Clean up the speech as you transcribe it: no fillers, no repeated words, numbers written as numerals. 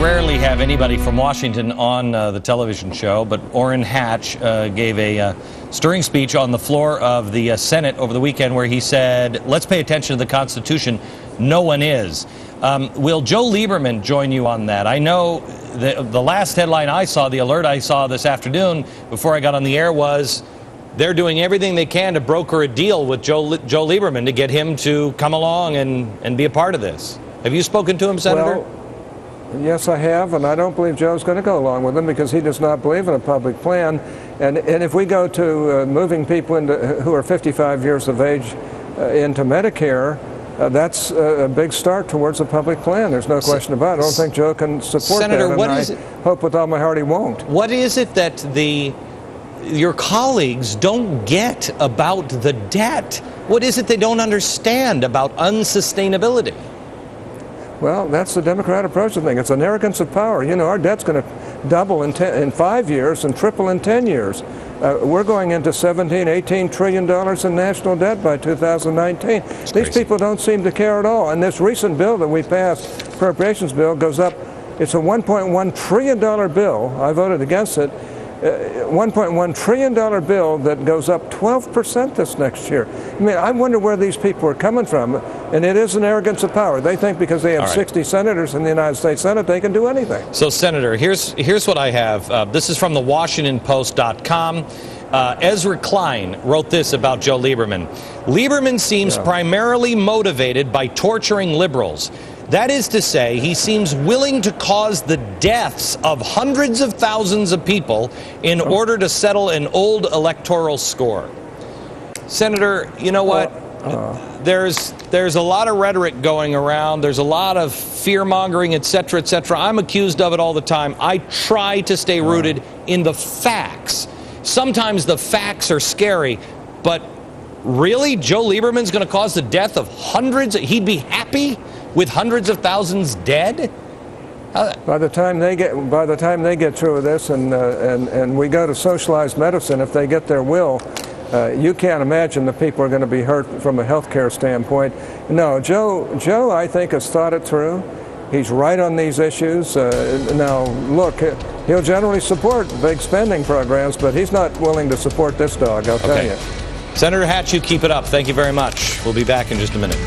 rarely have anybody from Washington on the television show, but Orrin Hatch gave a stirring speech on the floor of the Senate over the weekend where he said, let's pay attention to the Constitution. No one is. Will Joe Lieberman join you on that? I know the last headline I saw, the alert I saw this afternoon before I got on the air was they're doing everything they can to broker a deal with Joe Lieberman to get him to come along and be a part of this. Have you spoken to him, Senator? Well, yes, I have, and I don't believe Joe's going to go along with him because he does not believe in a public plan. And if we go to moving people who are 55 years of age into Medicare, that's a big start towards a public plan. There's no question about it. I don't think Joe can support Senator, that, and I hope with all my heart he won't. What is it that your colleagues don't get about the debt? What is it they don't understand about unsustainability? Well, that's the Democrat approach to things. It's an arrogance of power. You know, our debt's going to double in 5 years and triple in 10 years. We're going into $17–18 trillion in national debt by 2019. These people don't seem to care at all. And this recent bill that we passed, appropriations bill, goes up. It's a $1.1 trillion bill. I voted against it. $1.1 trillion bill that goes up 12% this next year. I mean, I wonder where these people are coming from. And it is an arrogance of power. They think because they have 60 senators in the United States Senate, they can do anything. So, Senator, here's what I have. This is from the WashingtonPost.com. Ezra Klein wrote this about Joe Lieberman. Lieberman seems primarily motivated by torturing liberals. That is to say, he seems willing to cause the deaths of hundreds of thousands of people in order to settle an old electoral score. Senator, you know what? There's a lot of rhetoric going around. There's a lot of fear-mongering, et cetera, et cetera. I'm accused of it all the time. I try to stay rooted in the facts. Sometimes the facts are scary, but really, Joe Lieberman's going to cause the death of hundreds? He'd be happy with hundreds of thousands dead? By the time they get through with this and we go to socialized medicine, if they get their will, you can't imagine the people are going to be hurt from a healthcare standpoint. No, Joe, I think, has thought it through. He's right on these issues. Now, look, he'll generally support big spending programs, but he's not willing to support this dog, I'll tell you. Senator Hatch, you keep it up. Thank you very much. We'll be back in just a minute.